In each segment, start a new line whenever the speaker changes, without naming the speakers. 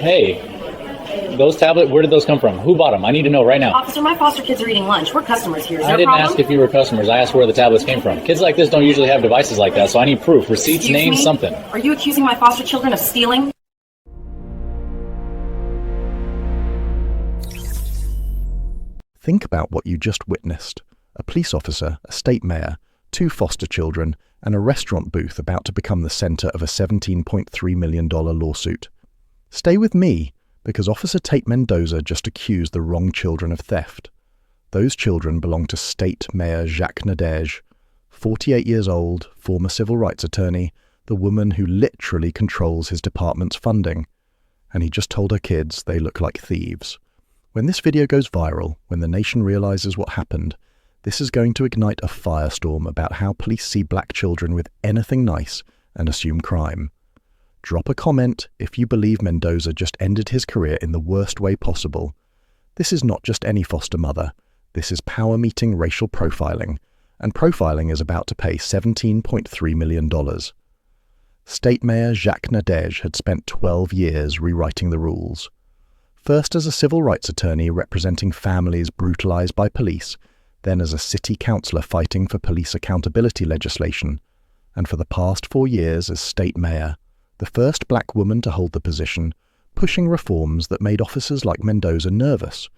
Hey, those tablets, where did those come from? Who bought them? I need to know right now.
Officer, my foster kids are eating lunch. We're customers here. Is there
I
a
didn't
problem?
ask if you were customers. I asked where the tablets came from. Kids like this don't usually have devices like that, so I need proof. Receipts,
Excuse
names,
me?
something.
Are you accusing my foster children of stealing?
Think about what you just witnessed. A police officer, a state mayor, 2 foster children, and a restaurant booth about to become the center of a $17.3 million lawsuit. Stay with me, because Officer Tate Mendoza just accused the wrong children of theft. Those children belong to State Mayor Jacques Nadège, 48 years old, former civil rights attorney, the woman who literally controls his department's funding. And he just told her kids they look like thieves. When this video goes viral, when the nation realizes what happened, this is going to ignite a firestorm about how police see black children with anything nice and assume crime. Drop a comment if you believe Mendoza just ended his career in the worst way possible. This is not just any foster mother. This is power-meeting racial profiling, and profiling is about to pay $17.3 million. State Mayor Jacques Nadège had spent 12 years rewriting the rules. First as a civil rights attorney representing families brutalized by police, then as a city councillor fighting for police accountability legislation, and for the past 4 years as state mayor, the first black woman to hold the position, pushing reforms that made officers like Mendoza nervous.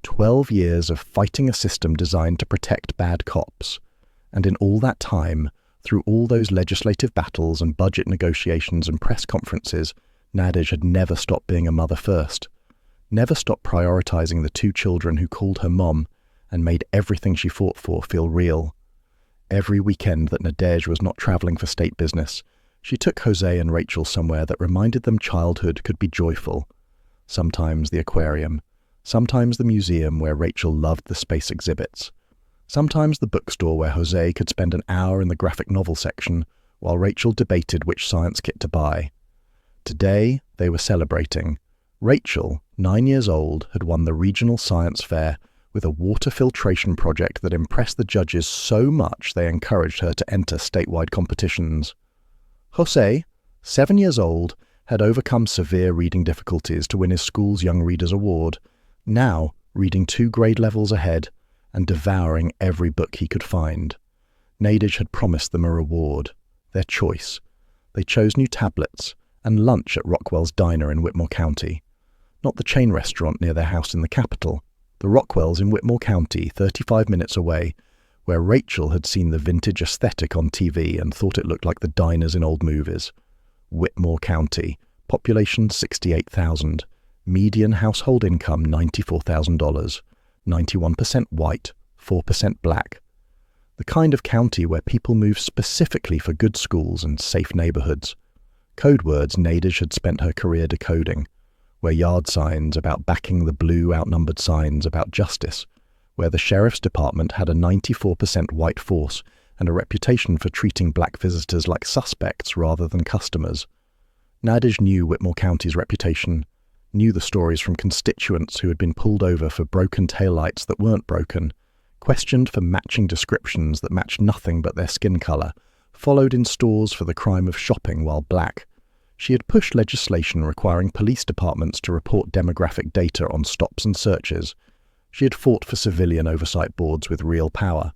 12 years of fighting a system designed to protect bad cops. And in all that time, through all those legislative battles and budget negotiations and press conferences, Nadège had never stopped being a mother first. Never stopped prioritizing the 2 children who called her mom and made everything she fought for feel real. Every weekend that Nadège was not traveling for state business, she took Jose and Rachel somewhere that reminded them childhood could be joyful. Sometimes the aquarium, sometimes the museum where Rachel loved the space exhibits, sometimes the bookstore where Jose could spend an hour in the graphic novel section while Rachel debated which science kit to buy. Today, they were celebrating. Rachel, 9 years old, had won the regional science fair with a water filtration project that impressed the judges so much they encouraged her to enter statewide competitions. Jose, 7 years old, had overcome severe reading difficulties to win his school's Young Readers Award, now reading 2 grade levels ahead and devouring every book he could find. Nadège had promised them a reward, their choice. They chose new tablets and lunch at Rockwell's diner in Whitmore County. Not the chain restaurant near their house in the capital, the Rockwell's in Whitmore County, 35 minutes away, where Rachel had seen the vintage aesthetic on TV and thought it looked like the diners in old movies. Whitmore County, population 68,000, median household income $94,000, 91% white, 4% black. The kind of county where people move specifically for good schools and safe neighborhoods. Code words Nadège had spent her career decoding, where yard signs about backing the blue outnumbered signs about justice, where the sheriff's department had a 94% white force and a reputation for treating black visitors like suspects rather than customers. Nadège knew Whitmore County's reputation, knew the stories from constituents who had been pulled over for broken taillights that weren't broken, questioned for matching descriptions that matched nothing but their skin color, followed in stores for the crime of shopping while black. She had pushed legislation requiring police departments to report demographic data on stops and searches. She had fought for civilian oversight boards with real power,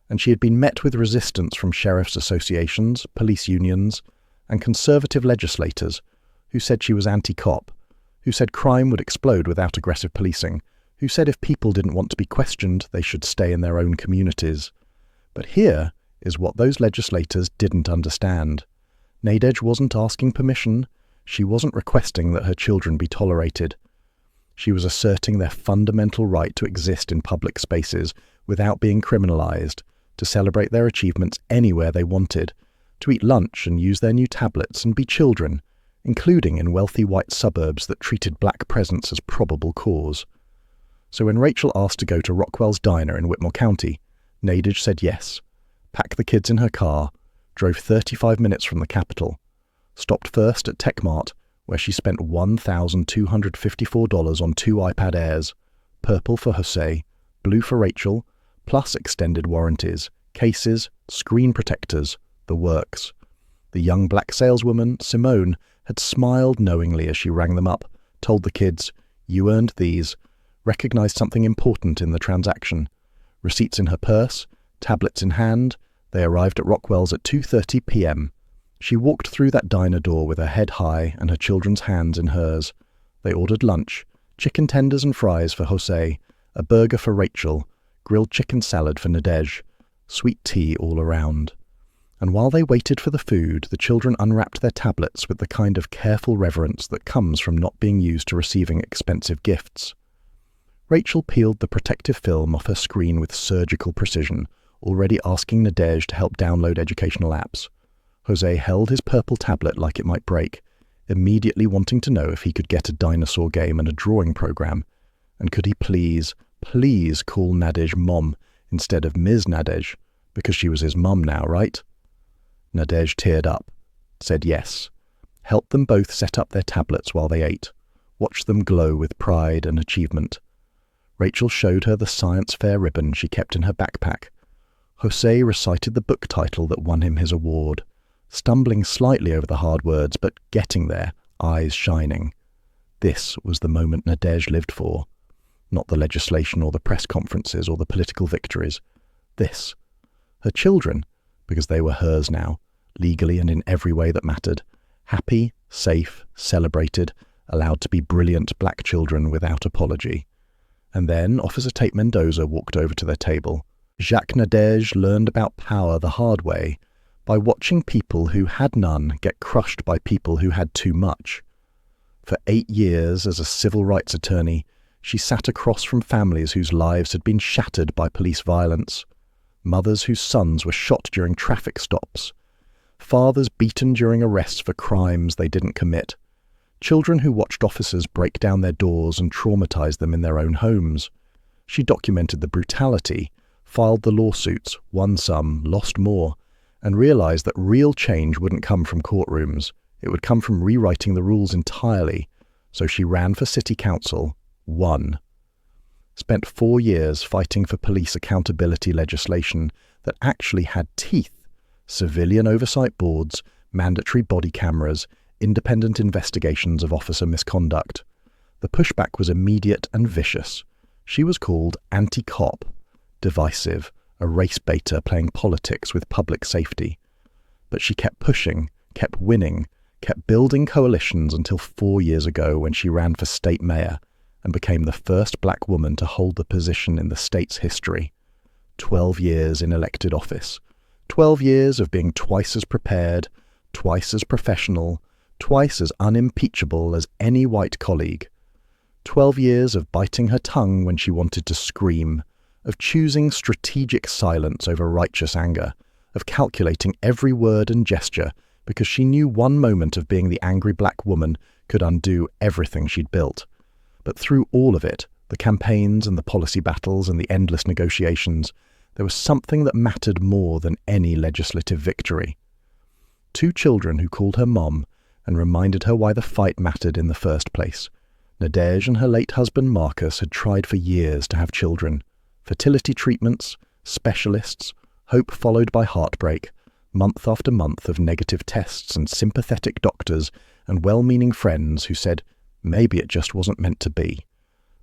and she had been met with resistance from sheriff's associations, police unions, and conservative legislators who said she was anti-cop, who said crime would explode without aggressive policing, who said if people didn't want to be questioned, they should stay in their own communities. But here is what those legislators didn't understand. Nadège wasn't asking permission. She wasn't requesting that her children be tolerated. She was asserting their fundamental right to exist in public spaces without being criminalized, to celebrate their achievements anywhere they wanted, to eat lunch and use their new tablets and be children, including in wealthy white suburbs that treated black presence as probable cause. So when Rachel asked to go to Rockwell's diner in Whitmore County, Nadège said yes, packed the kids in her car, drove 35 minutes from the capital, stopped first at Techmart, where she spent $1,254 on 2 iPad Airs, purple for Jose, blue for Rachel, plus extended warranties, cases, screen protectors, the works. The young black saleswoman, Simone, had smiled knowingly as she rang them up, told the kids, "You earned these," recognized something important in the transaction. Receipts in her purse, tablets in hand, they arrived at Rockwell's at 2:30 p.m. She walked through that diner door with her head high and her children's hands in hers. They ordered lunch, chicken tenders and fries for Jose, a burger for Rachel, grilled chicken salad for Nadège, sweet tea all around. And while they waited for the food, the children unwrapped their tablets with the kind of careful reverence that comes from not being used to receiving expensive gifts. Rachel peeled the protective film off her screen with surgical precision, already asking Nadège to help download educational apps. Jose held his purple tablet like it might break, immediately wanting to know if he could get a dinosaur game and a drawing program. And could he please call Nadège Mom instead of Ms. Nadège, because she was his mum now, right? Nadège teared up, said yes, helped them both set up their tablets while they ate, watched them glow with pride and achievement. Rachel showed her the science fair ribbon she kept in her backpack. Jose recited the book title that won him his award, stumbling slightly over the hard words, but getting there, eyes shining. This was the moment Nadège lived for. Not the legislation or the press conferences or the political victories. This. Her children, because they were hers now, legally and in every way that mattered. Happy, safe, celebrated, allowed to be brilliant black children without apology. And then Officer Tate Mendoza walked over to their table. Jacques Nadège learned about power the hard way, by watching people who had none get crushed by people who had too much. For 8 years as a civil rights attorney, she sat across from families whose lives had been shattered by police violence, mothers whose sons were shot during traffic stops, fathers beaten during arrests for crimes they didn't commit, children who watched officers break down their doors and traumatize them in their own homes. She documented the brutality, filed the lawsuits, won some, lost more, and realized that real change wouldn't come from courtrooms. It would come from rewriting the rules entirely. So she ran for city council, won. Spent 4 years fighting for police accountability legislation that actually had teeth: civilian oversight boards, mandatory body cameras, independent investigations of officer misconduct. The pushback was immediate and vicious. She was called anti-cop, divisive, a race baiter playing politics with public safety. But she kept pushing, kept winning, kept building coalitions until 4 years ago when she ran for state mayor and became the first black woman to hold the position in the state's history. 12 years in elected office. 12 years of being twice as prepared, twice as professional, twice as unimpeachable as any white colleague. 12 years of biting her tongue when she wanted to scream, of choosing strategic silence over righteous anger, of calculating every word and gesture because she knew one moment of being the angry black woman could undo everything she'd built. But through all of it, the campaigns and the policy battles and the endless negotiations, there was something that mattered more than any legislative victory. 2 children who called her Mom and reminded her why the fight mattered in the first place. Nadège and her late husband Marcus had tried for years to have children. Fertility treatments, specialists, hope followed by heartbreak, month after month of negative tests and sympathetic doctors and well-meaning friends who said maybe it just wasn't meant to be.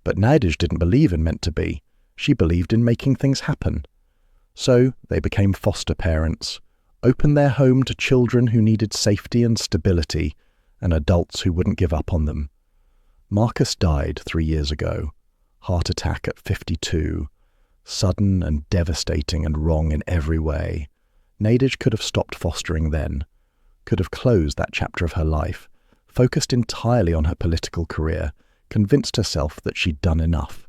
But Nadège didn't believe in meant to be. She believed in making things happen. So they became foster parents, opened their home to children who needed safety and stability, and adults who wouldn't give up on them. Marcus died 3 years ago, heart attack at 52, sudden and devastating and wrong in every way. Nadège could have stopped fostering then, could have closed that chapter of her life, focused entirely on her political career, convinced herself that she'd done enough.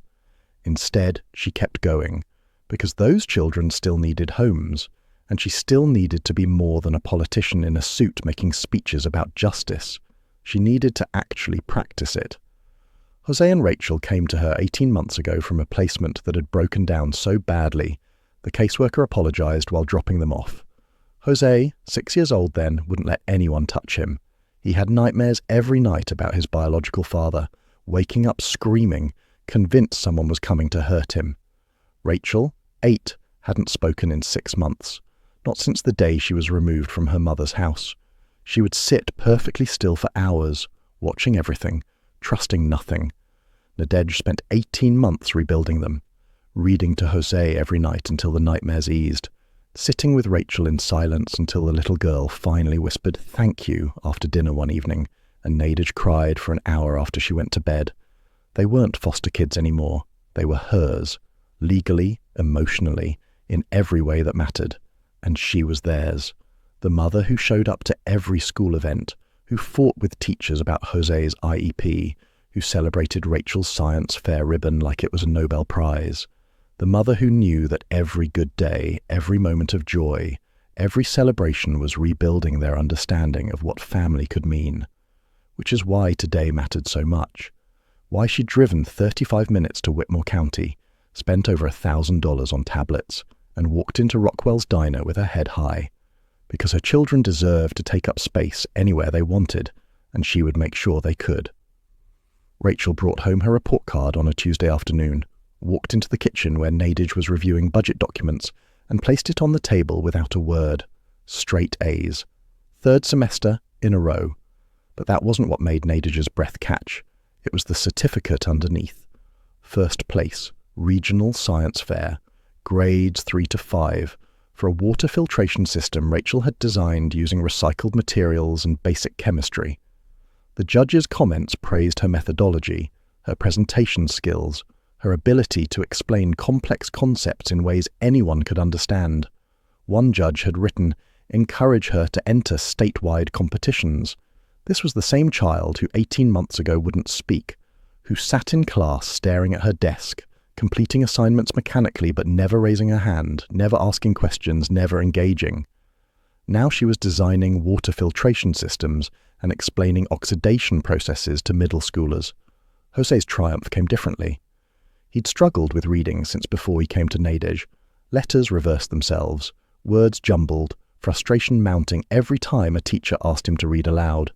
Instead, she kept going, because those children still needed homes, and she still needed to be more than a politician in a suit making speeches about justice. She needed to actually practice it. Jose and Rachel came to her 18 months ago from a placement that had broken down so badly, the caseworker apologized while dropping them off. Jose, 6 years old then, wouldn't let anyone touch him. He had nightmares every night about his biological father, waking up screaming, convinced someone was coming to hurt him. Rachel, 8, hadn't spoken in 6 months, not since the day she was removed from her mother's house. She would sit perfectly still for hours, watching everything, trusting nothing. Nadège spent 18 months rebuilding them, reading to Jose every night until the nightmares eased, sitting with Rachel in silence until the little girl finally whispered "thank you" after dinner one evening, and Nadège cried for an hour after she went to bed. They weren't foster kids anymore. They were hers, legally, emotionally, in every way that mattered, and she was theirs. The mother who showed up to every school event, who fought with teachers about Jose's IEP, who celebrated Rachel's science fair ribbon like it was a Nobel Prize. The mother who knew that every good day, every moment of joy, every celebration was rebuilding their understanding of what family could mean. Which is why today mattered so much. Why she'd driven 35 minutes to Whitmore County, spent over $1,000 on tablets, and walked into Rockwell's diner with her head high. Because her children deserved to take up space anywhere they wanted, and she would make sure they could. Rachel brought home her report card on a Tuesday afternoon, walked into the kitchen where Nadège was reviewing budget documents, and placed it on the table without a word. Straight A's. 3rd semester in a row. But that wasn't what made Nadège's breath catch. It was the certificate underneath. 1st place, Regional Science Fair, grades 3 to 5, for a water filtration system Rachel had designed using recycled materials and basic chemistry. The judges' comments praised her methodology, her presentation skills, her ability to explain complex concepts in ways anyone could understand. One judge had written, "Encourage her to enter statewide competitions." This was the same child who 18 months ago wouldn't speak, who sat in class staring at her desk, completing assignments mechanically but never raising her hand, never asking questions, never engaging. Now she was designing water filtration systems and explaining oxidation processes to middle schoolers. Jose's triumph came differently. He'd struggled with reading since before he came to Nadège. Letters reversed themselves, words jumbled, frustration mounting every time a teacher asked him to read aloud.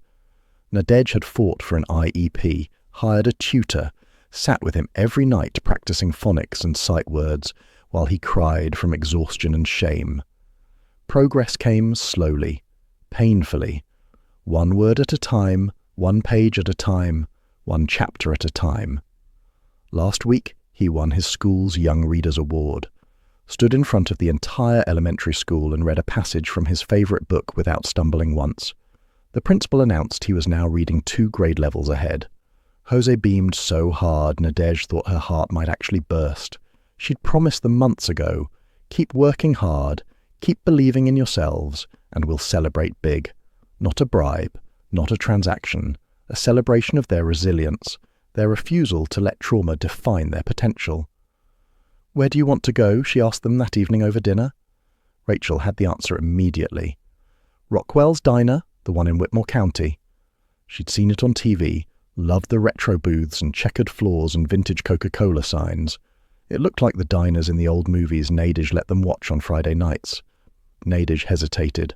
Nadège had fought for an IEP, hired a tutor, sat with him every night practicing phonics and sight words while he cried from exhaustion and shame. Progress came slowly, painfully, 1 word at a time, 1 page at a time, 1 chapter at a time. Last week, he won his school's Young Readers Award, stood in front of the entire elementary school and read a passage from his favorite book without stumbling once. The principal announced he was now reading 2 grade levels ahead. Jose beamed so hard Nadège thought her heart might actually burst. She'd promised them months ago, "Keep working hard, keep believing in yourselves, and we'll celebrate big." Not a bribe, not a transaction, a celebration of their resilience, their refusal to let trauma define their potential. "Where do you want to go?" she asked them that evening over dinner. Rachel had the answer immediately. Rockwell's diner, the one in Whitmore County. She'd seen it on TV, loved the retro booths and checkered floors and vintage Coca-Cola signs. It looked like the diners in the old movies Nadège let them watch on Friday nights. Nadège hesitated.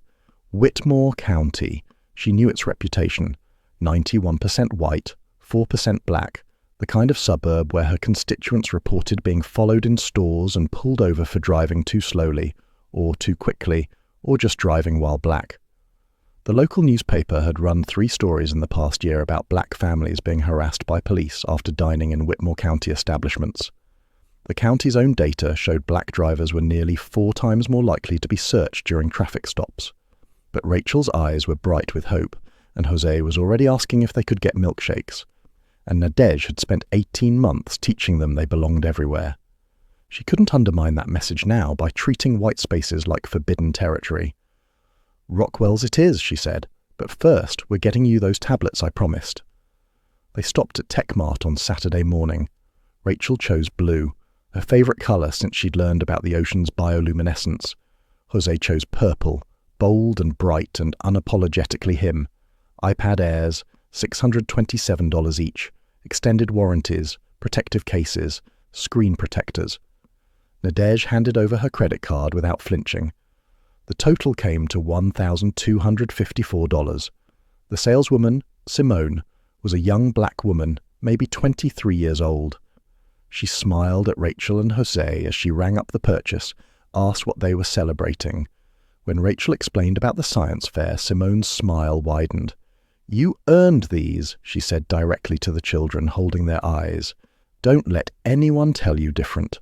Whitmore County. She knew its reputation. 91% white, 4% black, the kind of suburb where her constituents reported being followed in stores and pulled over for driving too slowly, or too quickly, or just driving while black. The local newspaper had run 3 stories in the past year about black families being harassed by police after dining in Whitmore County establishments. The county's own data showed black drivers were nearly 4 times more likely to be searched during traffic stops. But Rachel's eyes were bright with hope, and Jose was already asking if they could get milkshakes. And Nadège had spent 18 months teaching them they belonged everywhere. She couldn't undermine that message now by treating white spaces like forbidden territory. "Rockwell's it is," she said, "but first we're getting you those tablets I promised." They stopped at Tech Mart on Saturday morning. Rachel chose blue, her favourite colour since she'd learned about the ocean's bioluminescence. Jose chose purple, bold and bright and unapologetically him. iPad Airs, $627 each, extended warranties, protective cases, screen protectors. Nadège handed over her credit card without flinching. The total came to $1,254. The saleswoman, Simone, was a young black woman, maybe 23 years old. She smiled at Rachel and Jose as she rang up the purchase, asked what they were celebrating. When Rachel explained about the science fair, Simone's smile widened. "You earned these," she said directly to the children, holding their eyes. "Don't let anyone tell you different."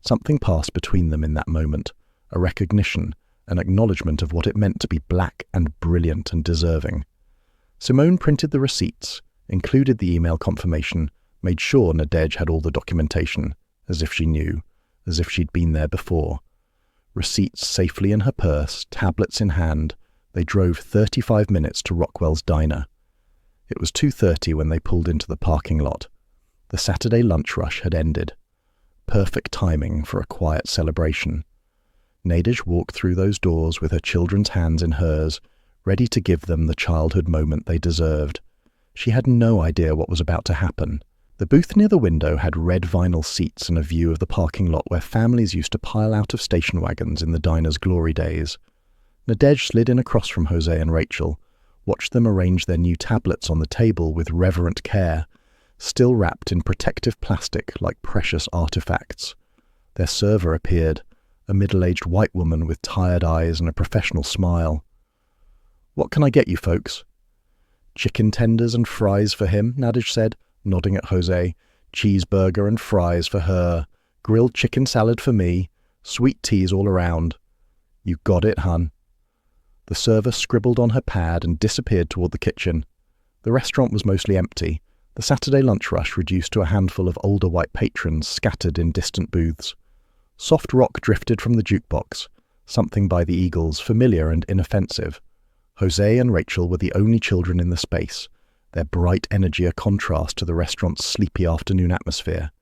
Something passed between them in that moment, a recognition, an acknowledgement of what it meant to be black and brilliant and deserving. Simone printed the receipts, included the email confirmation, made sure Nadège had all the documentation, as if she knew, as if she'd been there before. Receipts safely in her purse, tablets in hand, they drove 35 minutes to Rockwell's diner. It was 2:30 when they pulled into the parking lot. The Saturday lunch rush had ended. Perfect timing for a quiet celebration. Nadège walked through those doors with her children's hands in hers, ready to give them the childhood moment they deserved. She had no idea what was about to happen. The booth near the window had red vinyl seats and a view of the parking lot where families used to pile out of station wagons in the diner's glory days. Nadège slid in across from Jose and Rachel, watched them arrange their new tablets on the table with reverent care, still wrapped in protective plastic like precious artifacts. Their server appeared, a middle-aged white woman with tired eyes and a professional smile. "What can I get you folks?" "Chicken tenders and fries for him," Nadège said, nodding at Jose. "Cheeseburger and fries for her. Grilled chicken salad for me. Sweet teas all around." "You got it, hun." The server scribbled on her pad and disappeared toward the kitchen. The restaurant was mostly empty, the Saturday lunch rush reduced to a handful of older white patrons scattered in distant booths. Soft rock drifted from the jukebox, something by the Eagles, familiar and inoffensive. Jose and Rachel were the only children in the space, their bright energy a contrast to the restaurant's sleepy afternoon atmosphere.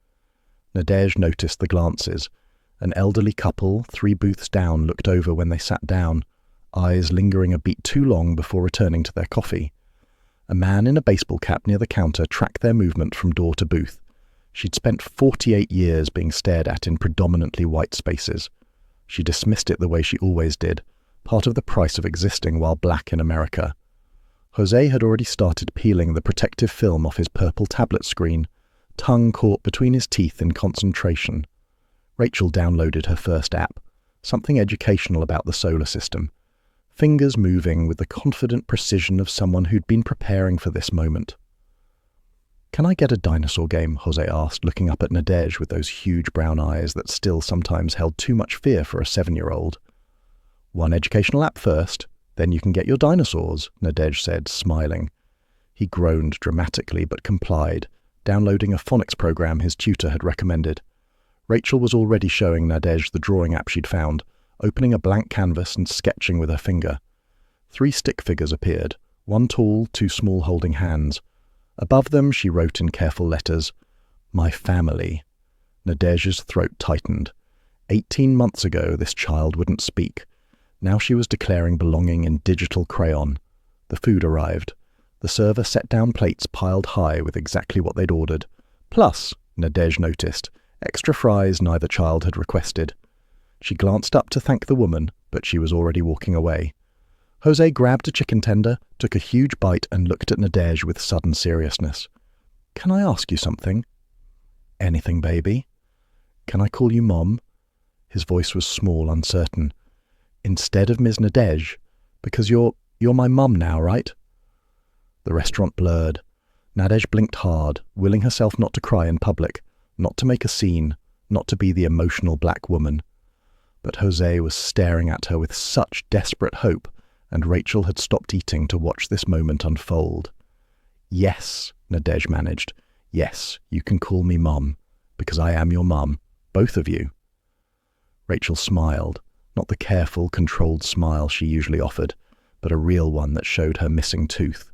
Nadège noticed the glances. An elderly couple, 3 booths down, looked over when they sat down, eyes lingering a beat too long before returning to their coffee. A man in a baseball cap near the counter tracked their movement from door to booth. She'd spent 48 years being stared at in predominantly white spaces. She dismissed it the way she always did, part of the price of existing while black in America. Jose had already started peeling the protective film off his purple tablet screen, tongue caught between his teeth in concentration. Rachel downloaded her first app, something educational about the solar system, fingers moving with the confident precision of someone who'd been preparing for this moment. "Can I get a dinosaur game?" Jose asked, looking up at Nadège with those huge brown eyes that still sometimes held too much fear for a 7-year-old. "One educational app first, then you can get your dinosaurs," Nadège said, smiling. He groaned dramatically but complied, downloading a phonics program his tutor had recommended. Rachel was already showing Nadège the drawing app she'd found, opening a blank canvas and sketching with her finger. 3 stick figures appeared, 1 tall, 2 small holding hands. Above them she wrote in careful letters, "My family." Nadège's throat tightened. 18 months ago this child wouldn't speak. Now she was declaring belonging in digital crayon. The food arrived. The server set down plates piled high with exactly what they'd ordered. Plus, Nadège noticed, extra fries neither child had requested. She glanced up to thank the woman, but she was already walking away. Jose grabbed a chicken tender, took a huge bite and looked at Nadège with sudden seriousness. "Can I ask you something?" "Anything, baby." "Can I call you Mom?" His voice was small, uncertain. "Instead of Ms. Nadège? Because you're my mum now, right?" The restaurant blurred. Nadège blinked hard, willing herself not to cry in public, not to make a scene, not to be the emotional black woman. But Jose was staring at her with such desperate hope, and Rachel had stopped eating to watch this moment unfold. "Yes," Nadège managed. "Yes, you can call me Mum, because I am your mum, both of you." Rachel smiled, not the careful, controlled smile she usually offered, but a real one that showed her missing tooth.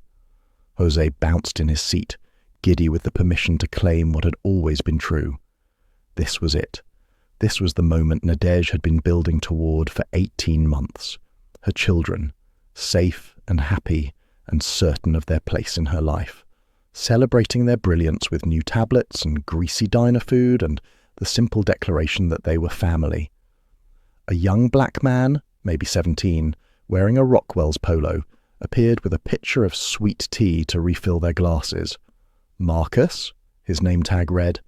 Jose bounced in his seat, giddy with the permission to claim what had always been true. This was it. This was the moment Nadège had been building toward for 18 months. Her children, safe and happy and certain of their place in her life, celebrating their brilliance with new tablets and greasy diner food and the simple declaration that they were family. A young black man, maybe 17, wearing a Rockwell's polo, appeared with a pitcher of sweet tea to refill their glasses. "Marcus?" his name tag read.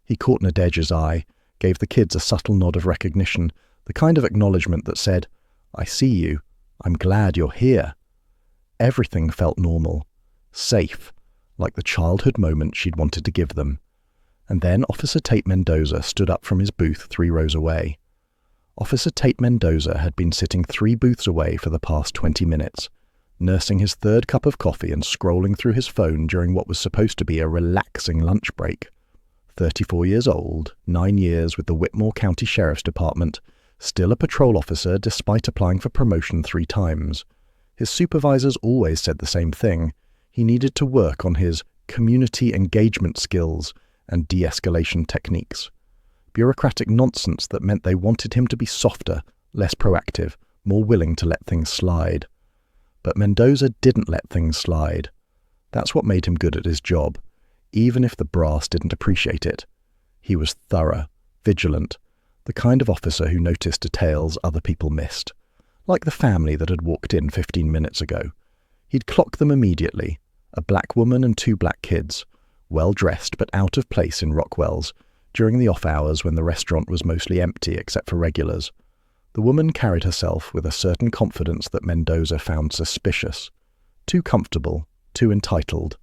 He caught Nadège's eye, gave the kids a subtle nod of recognition, the kind of acknowledgement that said, "I see you. I'm glad you're here." Everything felt normal. safe, like the childhood moment she'd wanted to give them. And then Officer Tate Mendoza stood up from his booth 3 rows away. Officer Tate Mendoza had been sitting 3 booths away for the past 20 minutes, nursing his 3rd cup of coffee and scrolling through his phone during what was supposed to be a relaxing lunch break. 34 years old, 9 years with the Whitmore County Sheriff's Department, still a patrol officer despite applying for promotion 3 times. His supervisors always said the same thing. He needed to work on his community engagement skills and de-escalation techniques. Bureaucratic nonsense that meant they wanted him to be softer, less proactive, more willing to let things slide. But Mendoza didn't let things slide. That's what made him good at his job, even if the brass didn't appreciate it. He was thorough, vigilant, the kind of officer who noticed details other people missed, like the family that had walked in 15 minutes ago. He'd clock them immediately, a black woman and 2 black kids, well-dressed but out of place in Rockwell's, during the off hours when the restaurant was mostly empty except for regulars. The woman carried herself with a certain confidence that Mendoza found suspicious. Too comfortable, too entitled,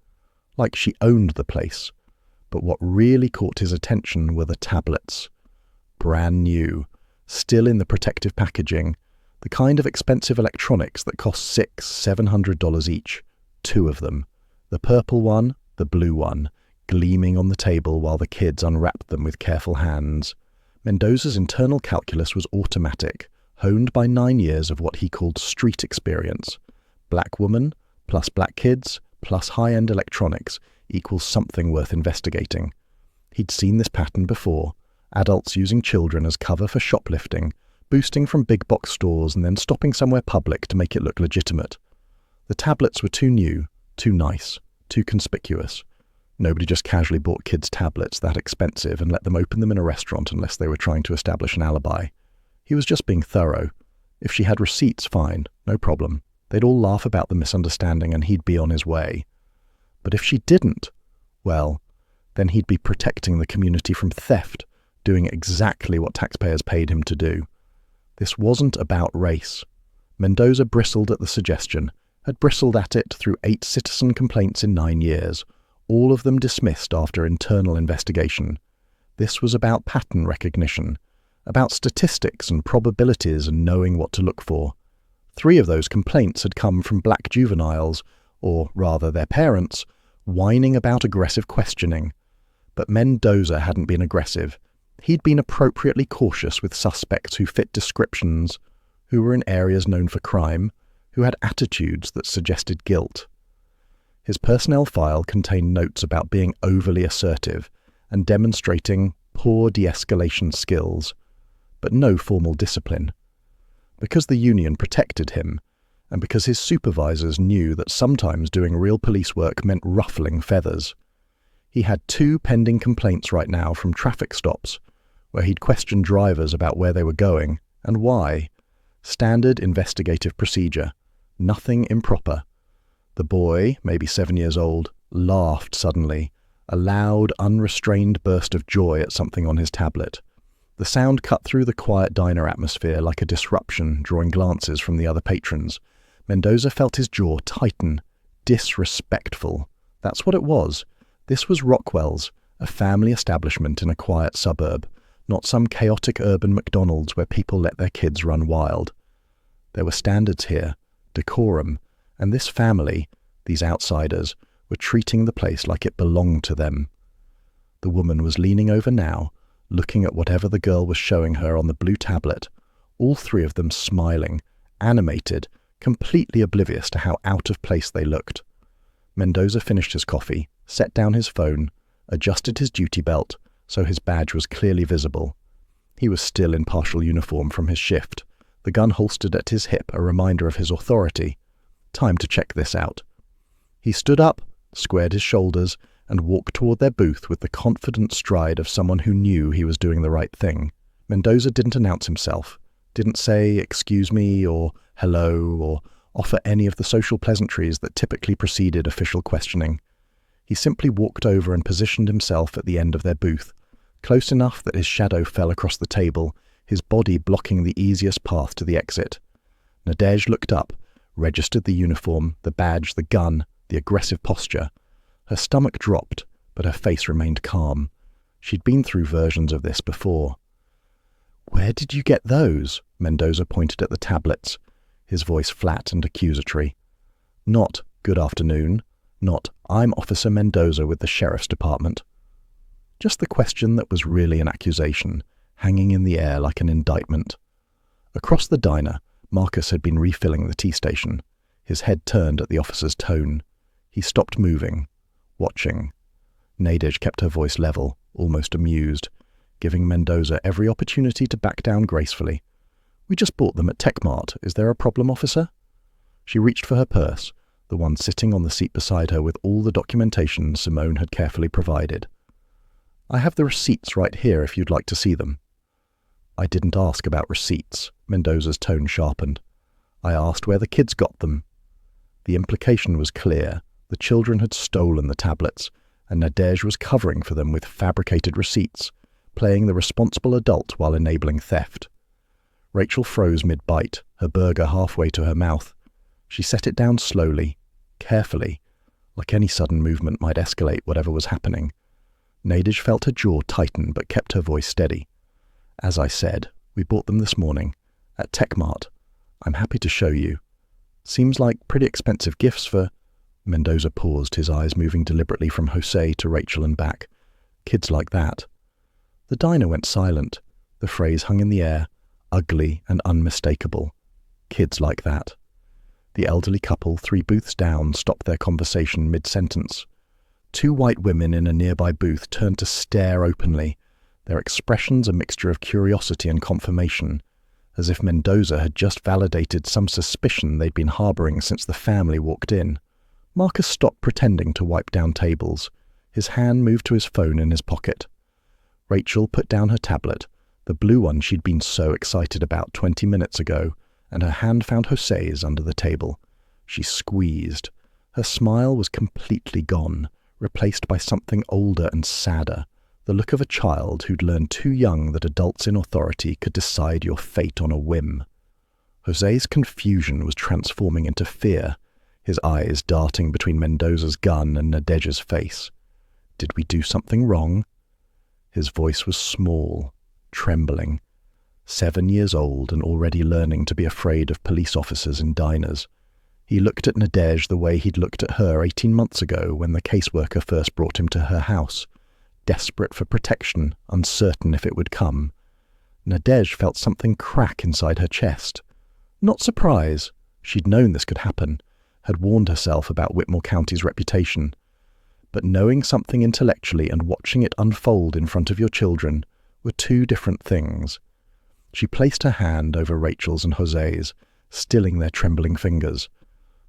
like she owned the place. But what really caught his attention were the tablets. Brand new, still in the protective packaging, the kind of expensive electronics that cost $600–700 each. 2 of them, the purple one, the blue one, gleaming on the table while the kids unwrapped them with careful hands. Mendoza's internal calculus was automatic, honed by 9 years of what he called street experience. Black woman plus black kids plus high-end electronics equals something worth investigating. He'd seen this pattern before, adults using children as cover for shoplifting, boosting from big box stores and then stopping somewhere public to make it look legitimate. The tablets were too new, too nice, too conspicuous. Nobody just casually bought kids' tablets that expensive and let them open them in a restaurant unless they were trying to establish an alibi. He was just being thorough. If she had receipts, fine, no problem. They'd all laugh about the misunderstanding and he'd be on his way. But if she didn't, well, then he'd be protecting the community from theft, doing exactly what taxpayers paid him to do. This wasn't about race. Mendoza bristled at the suggestion, had bristled at it through 8 citizen complaints in 9 years, all of them dismissed after internal investigation. This was about pattern recognition, about statistics and probabilities and knowing what to look for. 3 of those complaints had come from black juveniles, or rather their parents, whining about aggressive questioning. But Mendoza hadn't been aggressive. He'd been appropriately cautious with suspects who fit descriptions, who were in areas known for crime, who had attitudes that suggested guilt. His personnel file contained notes about being overly assertive and demonstrating poor de-escalation skills, but no formal discipline. Because the union protected him, and because his supervisors knew that sometimes doing real police work meant ruffling feathers. He had 2 pending complaints right now from traffic stops, where he'd questioned drivers about where they were going and why. Standard investigative procedure. Nothing improper. The boy, maybe 7 years old, laughed suddenly, a loud, unrestrained burst of joy at something on his tablet. The sound cut through the quiet diner atmosphere like a disruption, drawing glances from the other patrons. Mendoza felt his jaw tighten. Disrespectful. That's what it was. This was Rockwell's, a family establishment in a quiet suburb, not some chaotic urban McDonald's where people let their kids run wild. There were standards here, decorum, and this family, these outsiders, were treating the place like it belonged to them. The woman was leaning over now, looking at whatever the girl was showing her on the blue tablet, all 3 of them smiling, animated, completely oblivious to how out of place they looked. Mendoza finished his coffee, set down his phone, adjusted his duty belt so his badge was clearly visible. He was still in partial uniform from his shift, the gun holstered at his hip a reminder of his authority. Time to check this out. He stood up, squared his shoulders, and walked toward their booth with the confident stride of someone who knew he was doing the right thing. Mendoza didn't announce himself, didn't say "excuse me" or "hello" or offer any of the social pleasantries that typically preceded official questioning. He simply walked over and positioned himself at the end of their booth, close enough that his shadow fell across the table, his body blocking the easiest path to the exit. Nadège looked up, registered the uniform, the badge, the gun, the aggressive posture. Her stomach dropped, but her face remained calm. She'd been through versions of this before. "Where did you get those?" Mendoza pointed at the tablets, his voice flat and accusatory. Not, "Good afternoon," not, "I'm Officer Mendoza with the Sheriff's Department." Just the question that was really an accusation, hanging in the air like an indictment. Across the diner, Marcus had been refilling the tea station, his head turned at the officer's tone. He stopped moving, watching. Nadège kept her voice level, almost amused, giving Mendoza every opportunity to back down gracefully. "We just bought them at Techmart. Is there a problem, officer?" She reached for her purse, the one sitting on the seat beside her with all the documentation Simone had carefully provided. "I have the receipts right here if you'd like to see them." "I didn't ask about receipts," Mendoza's tone sharpened. "I asked where the kids got them." The implication was clear. The children had stolen the tablets, and Nadège was covering for them with fabricated receipts, playing the responsible adult while enabling theft. Rachel froze mid-bite, her burger halfway to her mouth. She set it down slowly, carefully, like any sudden movement might escalate whatever was happening. Nadège felt her jaw tighten but kept her voice steady. "As I said, we bought them this morning, at Techmart. I'm happy to show you. Seems like pretty expensive gifts for—" Mendoza paused, his eyes moving deliberately from Jose to Rachel and back. "Kids like that." The diner went silent. The phrase hung in the air, ugly and unmistakable. Kids like that. The elderly couple, 3 booths down, stopped their conversation mid-sentence. 2 white women in a nearby booth turned to stare openly, their expressions a mixture of curiosity and confirmation, as if Mendoza had just validated some suspicion they'd been harboring since the family walked in. Marcus stopped pretending to wipe down tables. His hand moved to his phone in his pocket. Rachel put down her tablet, the blue one she'd been so excited about 20 minutes ago, and her hand found Jose's under the table. She squeezed. Her smile was completely gone, replaced by something older and sadder, the look of a child who'd learned too young that adults in authority could decide your fate on a whim. Jose's confusion was transforming into fear, his eyes darting between Mendoza's gun and Nadège's face. "Did we do something wrong?" His voice was small, trembling. 7 years old and already learning to be afraid of police officers in diners. He looked at Nadège the way he'd looked at her 18 months ago when the caseworker first brought him to her house, desperate for protection, uncertain if it would come. Nadège felt something crack inside her chest. Not surprise. She'd known this could happen, had warned herself about Whitmore County's reputation. But knowing something intellectually and watching it unfold in front of your children were 2 different things. She placed her hand over Rachel's and Jose's, stilling their trembling fingers.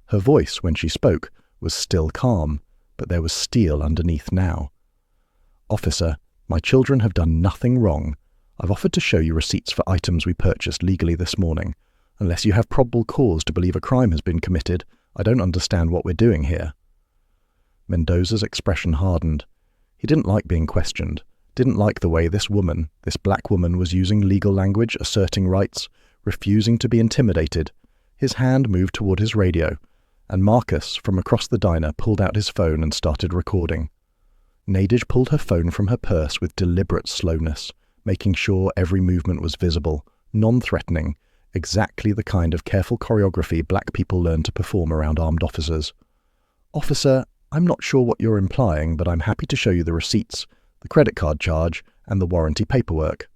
Her voice, when she spoke, was still calm, but there was steel underneath now. "Officer, my children have done nothing wrong. I've offered to show you receipts for items we purchased legally this morning. Unless you have probable cause to believe a crime has been committed, I don't understand what we're doing here." Mendoza's expression hardened. He didn't like being questioned, didn't like the way this woman, this black woman, was using legal language, asserting rights, refusing to be intimidated. His hand moved toward his radio, and Marcus, from across the diner, pulled out his phone and started recording. Nadège pulled her phone from her purse with deliberate slowness, making sure every movement was visible, non-threatening, exactly the kind of careful choreography black people learn to perform around armed officers. "Officer, I'm not sure what you're implying, but I'm happy to show you the receipts, the credit card charge, and the warranty paperwork."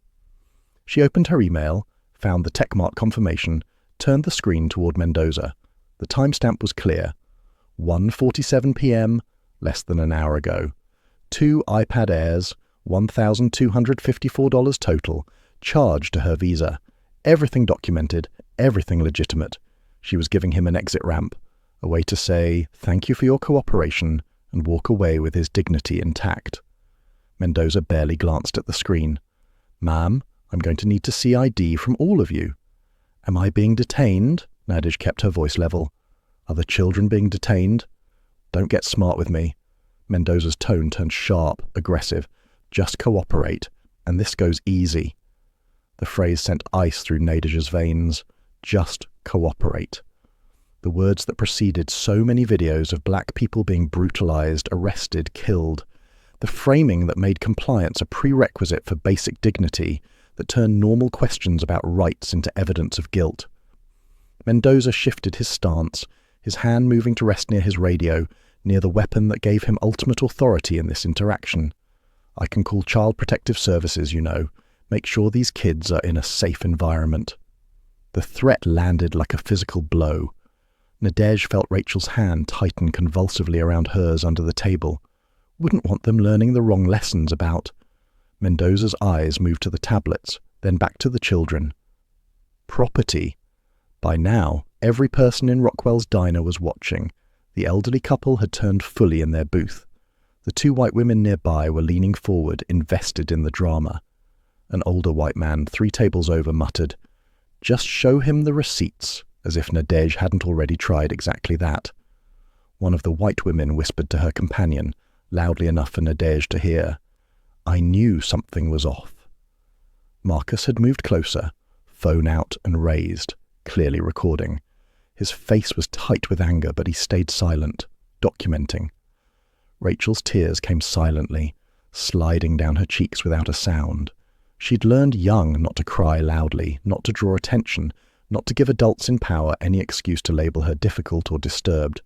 She opened her email, found the Techmart confirmation, turned the screen toward Mendoza. The timestamp was clear. 1:47 p.m., less than an hour ago. 2 iPad Airs, $1,254 total, charged to her Visa. Everything documented, everything legitimate. She was giving him an exit ramp, a way to say, "Thank you for your cooperation," and walk away with his dignity intact. Mendoza barely glanced at the screen. "Ma'am, I'm going to need to see ID from all of you." "Am I being detained?" Nadège kept her voice level. "Are the children being detained?" "Don't get smart with me." Mendoza's tone turned sharp, aggressive. "Just cooperate, and this goes easy." The phrase sent ice through Nadège's veins. Just cooperate. The words that preceded so many videos of black people being brutalized, arrested, killed. The framing that made compliance a prerequisite for basic dignity, that turned normal questions about rights into evidence of guilt. Mendoza shifted his stance, his hand moving to rest near his radio, near the weapon that gave him ultimate authority in this interaction. I can call Child Protective Services, you know. Make sure these kids are in a safe environment. The threat landed like a physical blow. Nadège felt Rachel's hand tighten convulsively around hers under the table. Wouldn't want them learning the wrong lessons about. Mendoza's eyes moved to the tablets, then back to the children. Property. By now, every person in Rockwell's diner was watching. The elderly couple had turned fully in their booth. The two white women nearby were leaning forward, invested in the drama. An older white man, 3 tables over, muttered, "Just show him the receipts," as if Nadège hadn't already tried exactly that. One of the white women whispered to her companion, loudly enough for Nadège to hear, "I knew something was off." Marcus had moved closer, phone out and raised, clearly recording. His face was tight with anger, but he stayed silent, documenting. Rachel's tears came silently, sliding down her cheeks without a sound. She'd learned young not to cry loudly, not to draw attention, not to give adults in power any excuse to label her difficult or disturbed.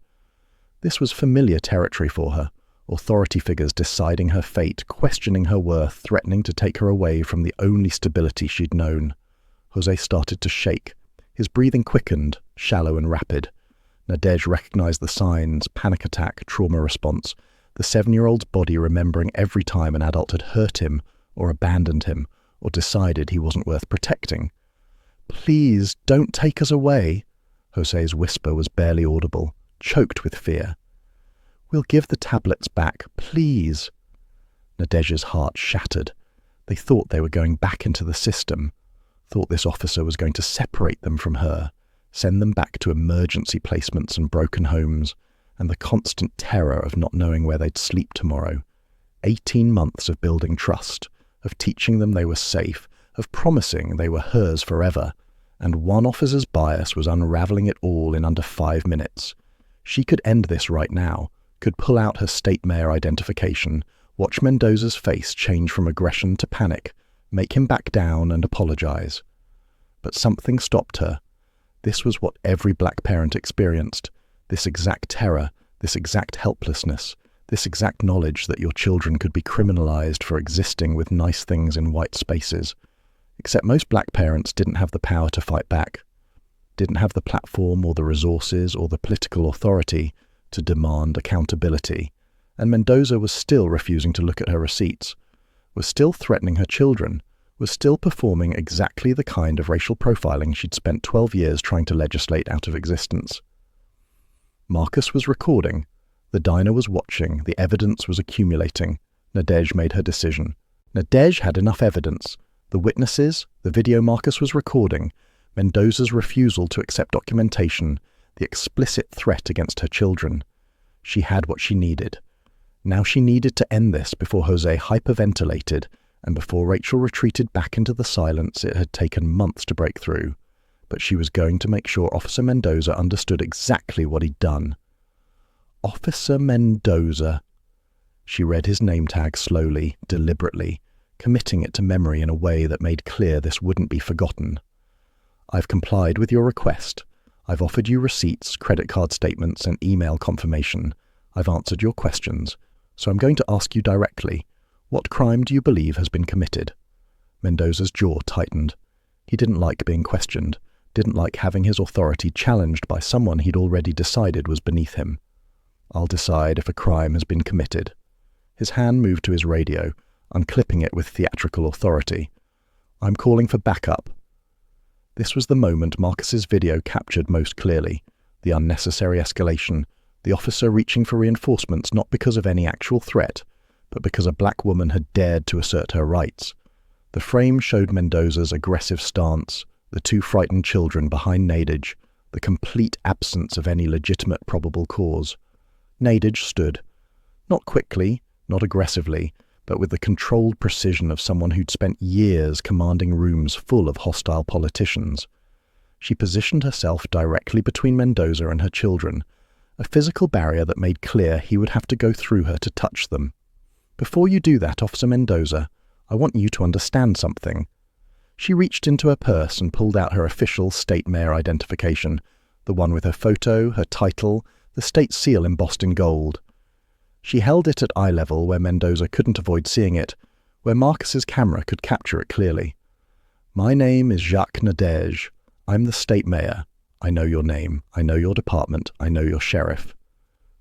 This was familiar territory for her, authority figures deciding her fate, questioning her worth, threatening to take her away from the only stability she'd known. Jose started to shake. His breathing quickened, shallow and rapid. Nadège recognized the signs: panic attack, trauma response, the 7-year-old's body remembering every time an adult had hurt him or abandoned him or decided he wasn't worth protecting. "Please, don't take us away." Jose's whisper was barely audible, choked with fear. "We'll give the tablets back, please." Nadège's heart shattered. They thought they were going back into the system, thought this officer was going to separate them from her, send them back to emergency placements and broken homes, and the constant terror of not knowing where they'd sleep tomorrow. 18 months of building trust, of teaching them they were safe, of promising they were hers forever, and one officer's bias was unraveling it all in under 5 minutes. She could end this right now, could pull out her state mayor identification, watch Mendoza's face change from aggression to panic, make him back down and apologize. But something stopped her. This was what every black parent experienced, this exact terror, this exact helplessness, this exact knowledge that your children could be criminalized for existing with nice things in white spaces. Except most black parents didn't have the power to fight back, didn't have the platform or the resources or the political authority to demand accountability, and Mendoza was still refusing to look at her receipts, was still threatening her children, was still performing exactly the kind of racial profiling she'd spent 12 years trying to legislate out of existence. Marcus was recording. The diner was watching. The evidence was accumulating. Nadège made her decision. Nadège had enough evidence. The witnesses, the video Marcus was recording, Mendoza's refusal to accept documentation, the explicit threat against her children. She had what she needed. Now she needed to end this before Jose hyperventilated and before Rachel retreated back into the silence it had taken months to break through. But she was going to make sure Officer Mendoza understood exactly what he'd done. Officer Mendoza. She read his name tag slowly, deliberately, committing it to memory in a way that made clear this wouldn't be forgotten. "I've complied with your request. I've offered you receipts, credit card statements, and email confirmation. I've answered your questions. So I'm going to ask you directly, what crime do you believe has been committed?" Mendoza's jaw tightened. He didn't like being questioned, didn't like having his authority challenged by someone he'd already decided was beneath him. "I'll decide if a crime has been committed." His hand moved to his radio, unclipping it with theatrical authority. "I'm calling for backup." This was the moment Marcus's video captured most clearly, the unnecessary escalation, the officer reaching for reinforcements not because of any actual threat, but because a black woman had dared to assert her rights. The frame showed Mendoza's aggressive stance, the 2 frightened children behind Nadège, the complete absence of any legitimate probable cause. Nadège stood, not quickly, not aggressively, but with the controlled precision of someone who'd spent years commanding rooms full of hostile politicians. She positioned herself directly between Mendoza and her children, a physical barrier that made clear he would have to go through her to touch them. "Before you do that, Officer Mendoza, I want you to understand something." She reached into her purse and pulled out her official State Mayor identification, the one with her photo, her title, the state seal embossed in gold. She held it at eye level where Mendoza couldn't avoid seeing it, where Marcus's camera could capture it clearly. "My name is Jacques Nadège. I'm the State Mayor. I know your name. I know your department. I know your sheriff."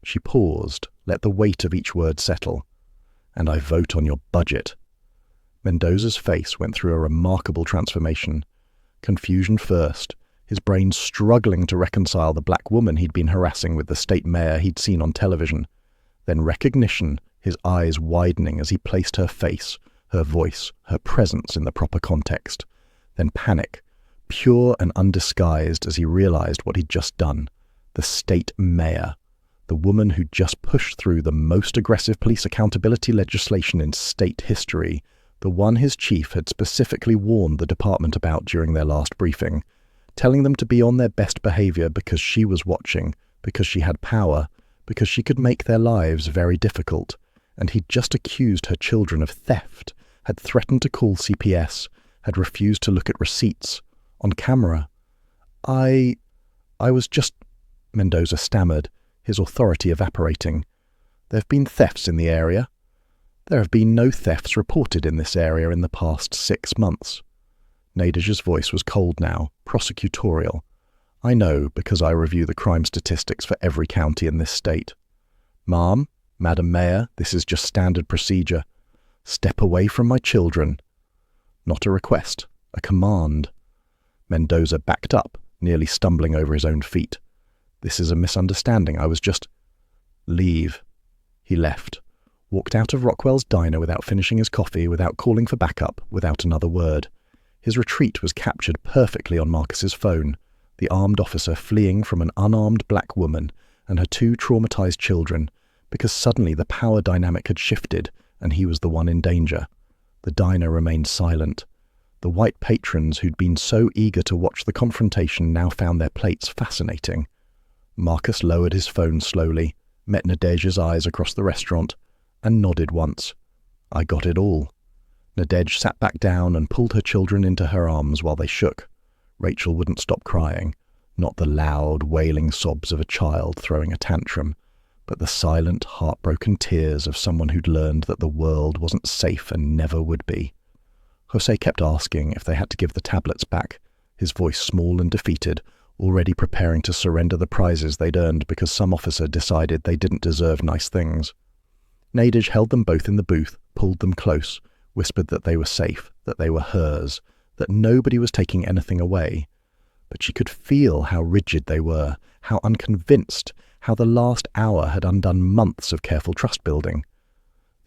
She paused, let the weight of each word settle. "And I vote on your budget." Mendoza's face went through a remarkable transformation. Confusion first, his brain struggling to reconcile the black woman he'd been harassing with the state mayor he'd seen on television. Then recognition, his eyes widening as he placed her face, her voice, her presence in the proper context. Then panic, pure and undisguised as he realized what he'd just done. The state mayor, the woman who'd just pushed through the most aggressive police accountability legislation in state history, the one his chief had specifically warned the department about during their last briefing, telling them to be on their best behavior because she was watching, because she had power, because she could make their lives very difficult, and he'd just accused her children of theft, had threatened to call CPS, had refused to look at receipts, on camera. I was just," Mendoza stammered, his authority evaporating. "There have been thefts in the area." "There have been no thefts reported in this area in the past 6 months. Nadège's voice was cold now, prosecutorial. "I know because I review the crime statistics for every county in this state." "Ma'am, Madam Mayor, this is just standard procedure. Step away from my children." Not a request, a command. Mendoza backed up, nearly stumbling over his own feet. "This is a misunderstanding. I was just—" "Leave." He left. Walked out of Rockwell's diner without finishing his coffee, without calling for backup, without another word. His retreat was captured perfectly on Marcus's phone, the armed officer fleeing from an unarmed black woman and her 2 traumatized children, because suddenly the power dynamic had shifted and he was the one in danger. The diner remained silent. The white patrons who'd been so eager to watch the confrontation now found their plates fascinating. Marcus lowered his phone slowly, met Nadège's eyes across the restaurant, and nodded once. "I got it all." Nadège sat back down and pulled her children into her arms while they shook. Rachel wouldn't stop crying, not the loud, wailing sobs of a child throwing a tantrum, but the silent, heartbroken tears of someone who'd learned that the world wasn't safe and never would be. Jose kept asking if they had to give the tablets back, his voice small and defeated, already preparing to surrender the prizes they'd earned because some officer decided they didn't deserve nice things. Nadège held them both in the booth, pulled them close, whispered that they were safe, that they were hers, that nobody was taking anything away. But she could feel how rigid they were, how unconvinced, how the last hour had undone months of careful trust-building.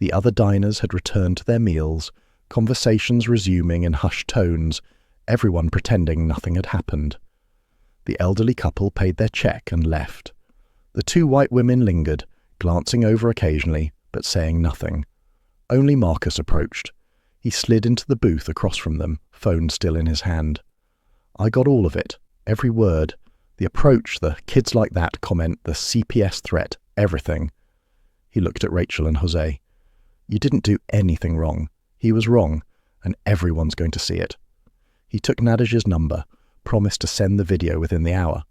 The other diners had returned to their meals, conversations resuming in hushed tones, everyone pretending nothing had happened. The elderly couple paid their check and left. The 2 white women lingered, glancing over occasionally, but saying nothing. Only Marcus approached. He slid into the booth across from them, phone still in his hand. "I got all of it, every word. The approach, the kids like that comment, the CPS threat, everything." He looked at Rachel and Jose. "You didn't do anything wrong. He was wrong, and everyone's going to see it." He took Nadège's number, promised to send the video within the hour.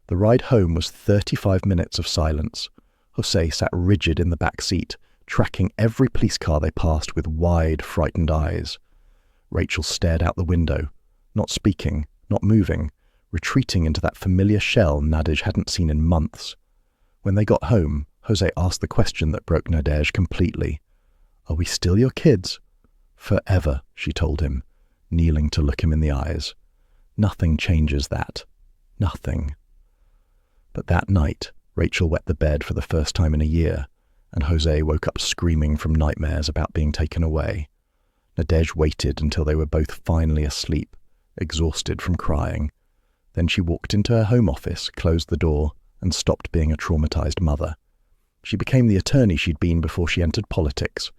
The ride home was 35 minutes of silence. Jose sat rigid in the back seat, tracking every police car they passed with wide, frightened eyes. Rachel stared out the window, not speaking, not moving, retreating into that familiar shell Nadège hadn't seen in months. When they got home, Jose asked the question that broke Nadège completely. "Are we still your kids?" "Forever," she told him, kneeling to look him in the eyes. "Nothing changes that. Nothing." But that night, Rachel wet the bed for the first time in a year, and Jose woke up screaming from nightmares about being taken away. Nadège waited until they were both finally asleep, exhausted from crying. Then she walked into her home office, closed the door, and stopped being a traumatized mother. She became the attorney she'd been before she entered politics,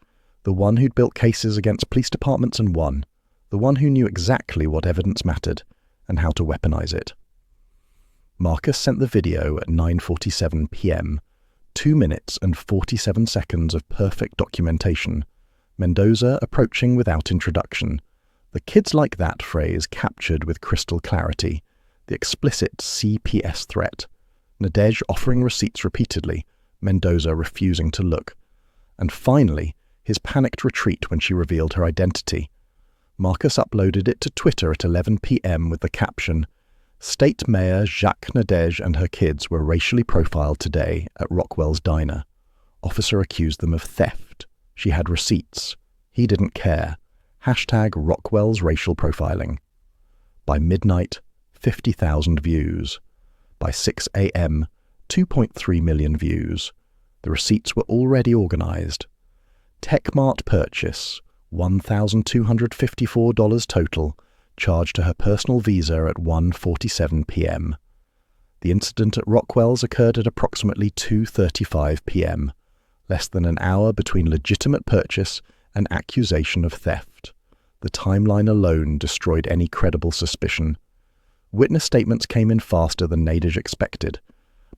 the one who'd built cases against police departments and won, the one who knew exactly what evidence mattered, and how to weaponize it. Marcus sent the video at 9:47 p.m., 2 minutes and 47 seconds of perfect documentation. Mendoza approaching without introduction. The "kids like that" phrase captured with crystal clarity. The explicit CPS threat. Nadège offering receipts repeatedly, Mendoza refusing to look. And finally, his panicked retreat when she revealed her identity. Marcus uploaded it to Twitter at 11 p.m. with the caption, "State Mayor Jacques Nadège and her kids were racially profiled today at Rockwell's diner. Officer accused them of theft. She had receipts. He didn't care. Hashtag Rockwell's racial profiling." By midnight, 50,000 views. By 6 a.m., 2.3 million views. The receipts were already organized. Techmart purchase, $1,254 total, charged to her personal Visa at 1:47 p.m. The incident at Rockwell's occurred at approximately 2:35 p.m., less than an hour between legitimate purchase and accusation of theft. The timeline alone destroyed any credible suspicion. Witness statements came in faster than Nadège expected.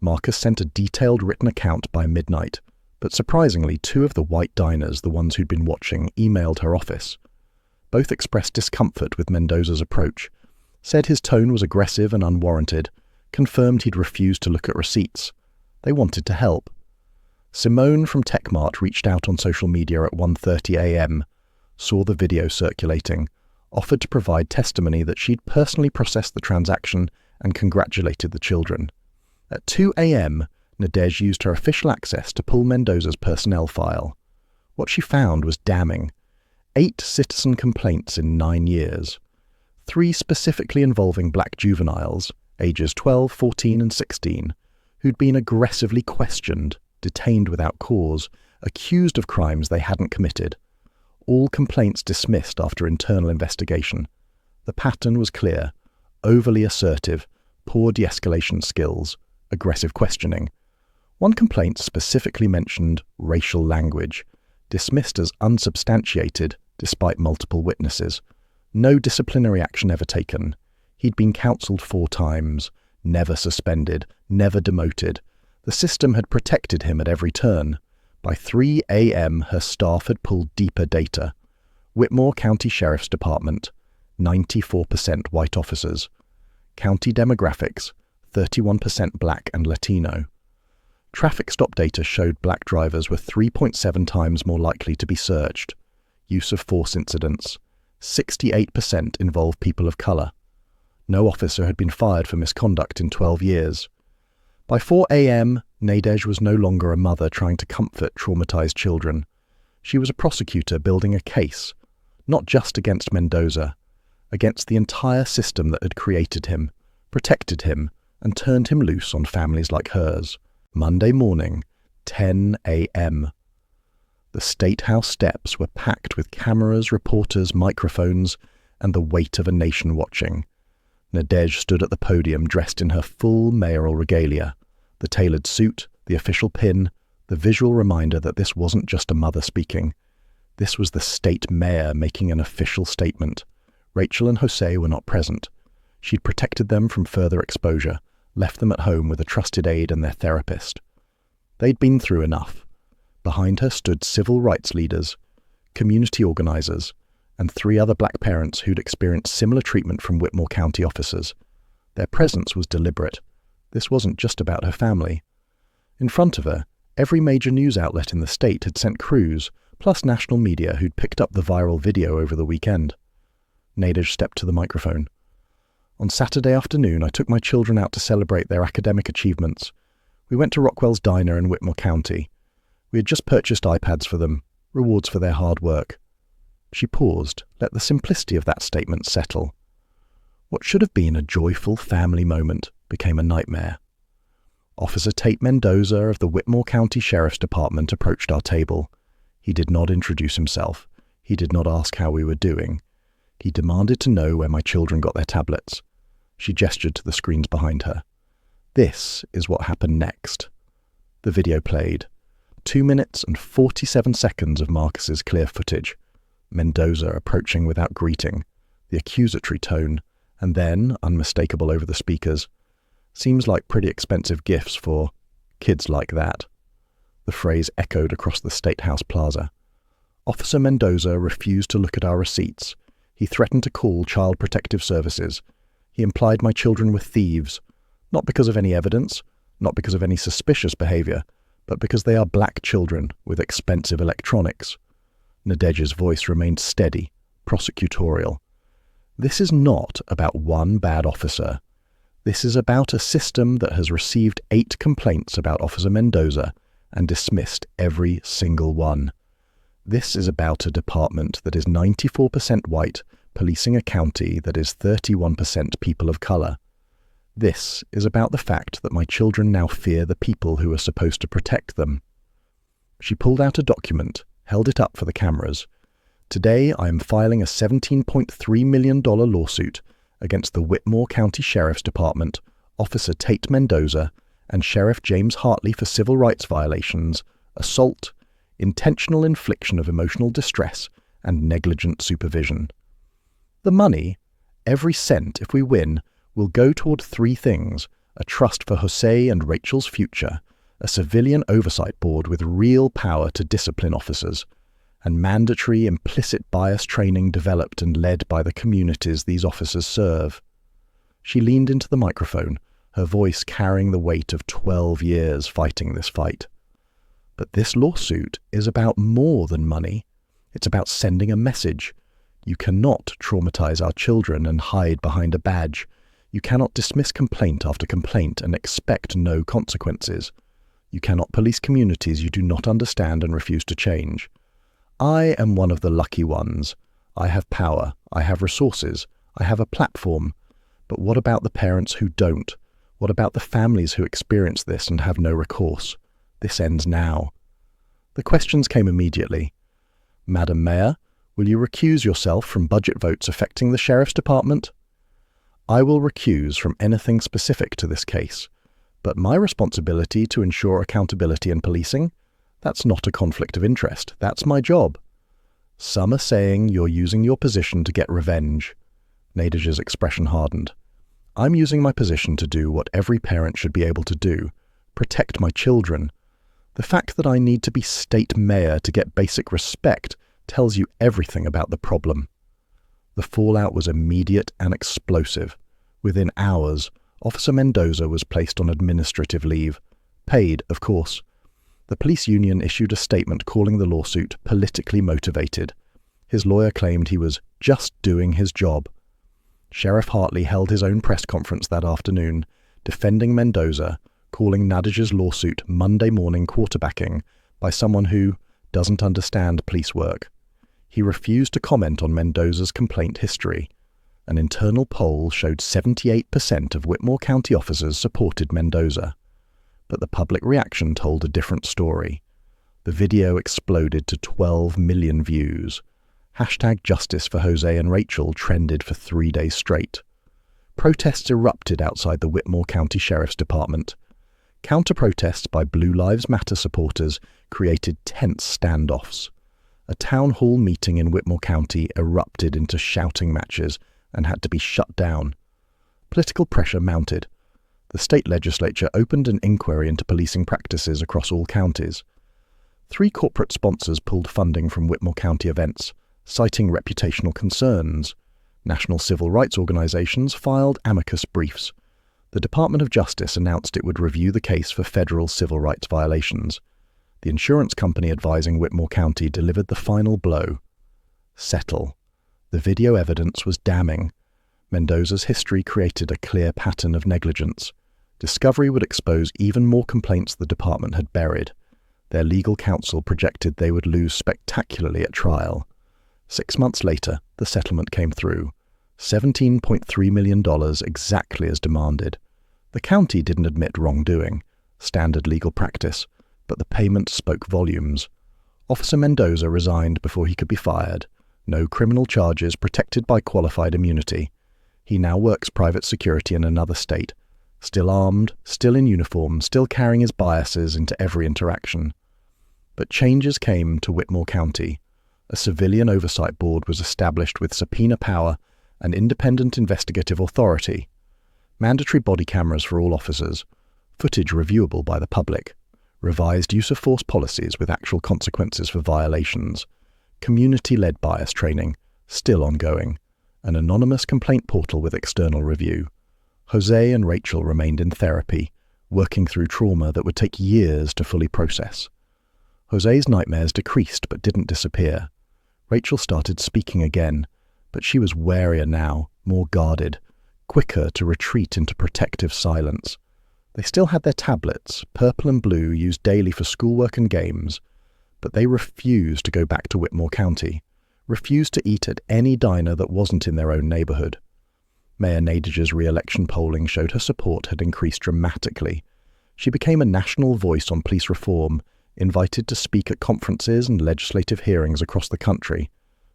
Marcus sent a detailed written account by midnight, but surprisingly 2 of the white diners, the ones who'd been watching, emailed her office. Both expressed discomfort with Mendoza's approach, said his tone was aggressive and unwarranted, confirmed he'd refused to look at receipts. They wanted to help. Simone from Techmart reached out on social media at 1:30 a.m., saw the video circulating, offered to provide testimony that she'd personally processed the transaction and congratulated the children. At 2 a.m., Nadège used her official access to pull Mendoza's personnel file. What she found was damning. 8 citizen complaints in 9 years. 3 specifically involving black juveniles, ages 12, 14 and 16, who'd been aggressively questioned, detained without cause, accused of crimes they hadn't committed. All complaints dismissed after internal investigation. The pattern was clear: overly assertive, poor de-escalation skills, aggressive questioning. One complaint specifically mentioned racial language, dismissed as unsubstantiated despite multiple witnesses. No disciplinary action ever taken. He'd been counselled 4 times, never suspended, never demoted. The system had protected him at every turn. By 3 a.m., her staff had pulled deeper data. Whitmore County Sheriff's Department, 94% white officers. County demographics, 31% black and Latino. Traffic stop data showed black drivers were 3.7 times more likely to be searched. Use of force incidents, 68% involved people of color. No officer had been fired for misconduct in 12 years. By 4 a.m., Nadège was no longer a mother trying to comfort traumatized children. She was a prosecutor building a case, not just against Mendoza, against the entire system that had created him, protected him, and turned him loose on families like hers. Monday morning, 10 a.m. The State House steps were packed with cameras, reporters, microphones, and the weight of a nation watching. Nadège stood at the podium dressed in her full mayoral regalia, the tailored suit, the official pin, the visual reminder that this wasn't just a mother speaking. This was the state mayor making an official statement. Rachel and Jose were not present. She'd protected them from further exposure, left them at home with a trusted aide and their therapist. They'd been through enough. Behind her stood civil rights leaders, community organizers, and 3 other black parents who'd experienced similar treatment from Whitmore County officers. Their presence was deliberate. This wasn't just about her family. In front of her, every major news outlet in the state had sent crews, plus national media who'd picked up the viral video over the weekend. Nadège stepped to the microphone. On Saturday afternoon, I took my children out to celebrate their academic achievements. We went to Rockwell's diner in Whitmore County. We had just purchased iPads for them, rewards for their hard work. She paused, let the simplicity of that statement settle. What should have been a joyful family moment became a nightmare. Officer Tate Mendoza of the Whitmore County Sheriff's Department approached our table. He did not introduce himself. He did not ask how we were doing. He demanded to know where my children got their tablets. She gestured to the screens behind her. This is what happened next. The video played. 2 minutes and 47 seconds of Marcus's clear footage. Mendoza approaching without greeting, the accusatory tone, And then, unmistakable over the speakers, "Seems like pretty expensive gifts for kids like that." The phrase echoed across the State House plaza. Officer Mendoza refused to look at our receipts. He threatened to call Child Protective Services. He implied my children were thieves, not because of any evidence, not because of any suspicious behavior, but because they are black children with expensive electronics. Nadège's voice remained steady, prosecutorial. This is not about one bad officer. This is about a system that has received 8 complaints about Officer Mendoza and dismissed every single one. This is about a department that is 94% white, policing a county that is 31% people of color. This is about the fact that my children now fear the people who are supposed to protect them. She pulled out a document, held it up for the cameras. "Today I am filing a $17.3 million lawsuit against the Whitmore County Sheriff's Department, Officer Tate Mendoza, and Sheriff James Hartley for civil rights violations, assault, intentional infliction of emotional distress, and negligent supervision. The money, every cent if we win, will go toward 3 things: a trust for Jose and Rachel's future, a civilian oversight board with real power to discipline officers, and mandatory implicit bias training developed and led by the communities these officers serve." She leaned into the microphone, her voice carrying the weight of 12 years fighting this fight. But this lawsuit is about more than money. It's about sending a message. You cannot traumatize our children and hide behind a badge. You cannot dismiss complaint after complaint and expect no consequences. You cannot police communities you do not understand and refuse to change. I am one of the lucky ones. I have power. I have resources. I have a platform. But what about the parents who don't? What about the families who experience this and have no recourse? This ends now. The questions came immediately. "Madam Mayor, will you recuse yourself from budget votes affecting the Sheriff's Department?" "I will recuse from anything specific to this case, but my responsibility to ensure accountability in policing, that's not a conflict of interest. That's my job." "Some are saying you're using your position to get revenge." Nadège's expression hardened. "I'm using my position to do what every parent should be able to do: protect my children. The fact that I need to be state mayor to get basic respect tells you everything about the problem." The fallout was immediate and explosive. Within hours, Officer Mendoza was placed on administrative leave. Paid, of course. The police union issued a statement calling the lawsuit politically motivated. His lawyer claimed he was just doing his job. Sheriff Hartley held his own press conference that afternoon, defending Mendoza, calling Nadège's lawsuit Monday morning quarterbacking by someone who doesn't understand police work. He refused to comment on Mendoza's complaint history. An internal poll showed 78% of Whitmore County officers supported Mendoza. But the public reaction told a different story. The video exploded to 12 million views. #Justice for Jose and Rachel trended for 3 days straight. Protests erupted outside the Whitmore County Sheriff's Department. Counter-protests by Blue Lives Matter supporters created tense standoffs. A town hall meeting in Whitmore County erupted into shouting matches and had to be shut down. Political pressure mounted. The state legislature opened an inquiry into policing practices across all counties. 3 corporate sponsors pulled funding from Whitmore County events, citing reputational concerns. National civil rights organizations filed amicus briefs. The Department of Justice announced it would review the case for federal civil rights violations. The insurance company advising Whitmore County delivered the final blow. Settle. The video evidence was damning. Mendoza's history created a clear pattern of negligence. Discovery would expose even more complaints the department had buried. Their legal counsel projected they would lose spectacularly at trial. 6 months later, the settlement came through. $17.3 million, exactly as demanded. The county didn't admit wrongdoing, standard legal practice, but the payment spoke volumes. Officer Mendoza resigned before he could be fired. No criminal charges, protected by qualified immunity. He now works private security in another state, still armed, still in uniform, still carrying his biases into every interaction. But changes came to Whitmore County. A civilian oversight board was established with subpoena power an independent investigative authority, mandatory body cameras for all officers, footage reviewable by the public, revised use of force policies with actual consequences for violations, community-led bias training, still ongoing, an anonymous complaint portal with external review. Jose and Rachel remained in therapy, working through trauma that would take years to fully process. Jose's nightmares decreased but didn't disappear. Rachel started speaking again, but she was warier now, more guarded, quicker to retreat into protective silence. They still had their tablets, purple and blue, used daily for schoolwork and games, but they refused to go back to Whitmore County, refused to eat at any diner that wasn't in their own neighborhood. Mayor Nadège's re-election polling showed her support had increased dramatically. She became a national voice on police reform, invited to speak at conferences and legislative hearings across the country.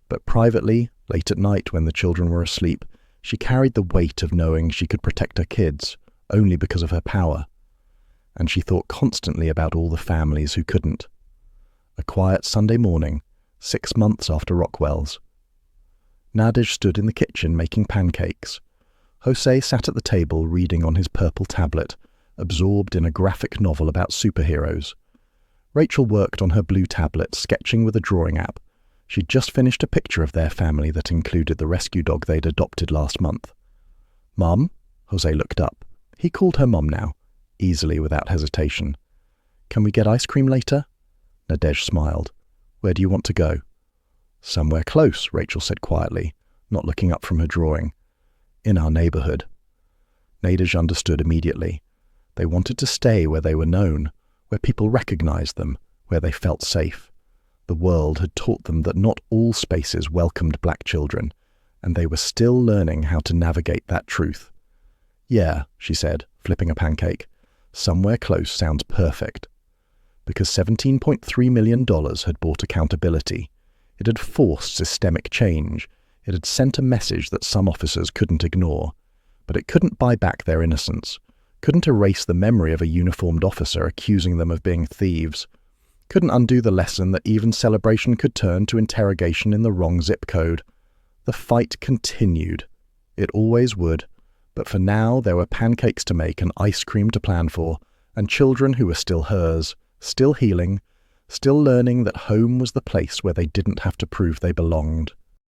But privately, late at night when the children were asleep, she carried the weight of knowing she could protect her kids, only because of her power. And she thought constantly about all the families who couldn't. A quiet Sunday morning, 6 months after Rockwell's. Nadège stood in the kitchen making pancakes. Jose sat at the table reading on his purple tablet, absorbed in a graphic novel about superheroes. Rachel worked on her blue tablet, sketching with a drawing app. She'd just finished a picture of their family that included the rescue dog they'd adopted last month. "Mum?" Jose looked up. He called her Mum now, easily without hesitation. "Can we get ice cream later?" Nadège smiled. "Where do you want to go?" "Somewhere close," Rachel said quietly, not looking up from her drawing. "In our neighborhood." Nadège understood immediately. They wanted to stay where they were known, where people recognized them, where they felt safe. The world had taught them that not all spaces welcomed black children, and they were still learning how to navigate that truth. "Yeah," she said, flipping a pancake. "Somewhere close sounds perfect." Because $17.3 million had bought accountability. It had forced systemic change. It had sent a message that some officers couldn't ignore. But it couldn't buy back their innocence, couldn't erase the memory of a uniformed officer accusing them of being thieves, couldn't undo the lesson that even celebration could turn to interrogation in the wrong zip code. The fight continued. It always would. But for now, there were pancakes to make and ice cream to plan for, and children who were still hers, still healing, still learning that home was the place where they didn't have to prove they belonged.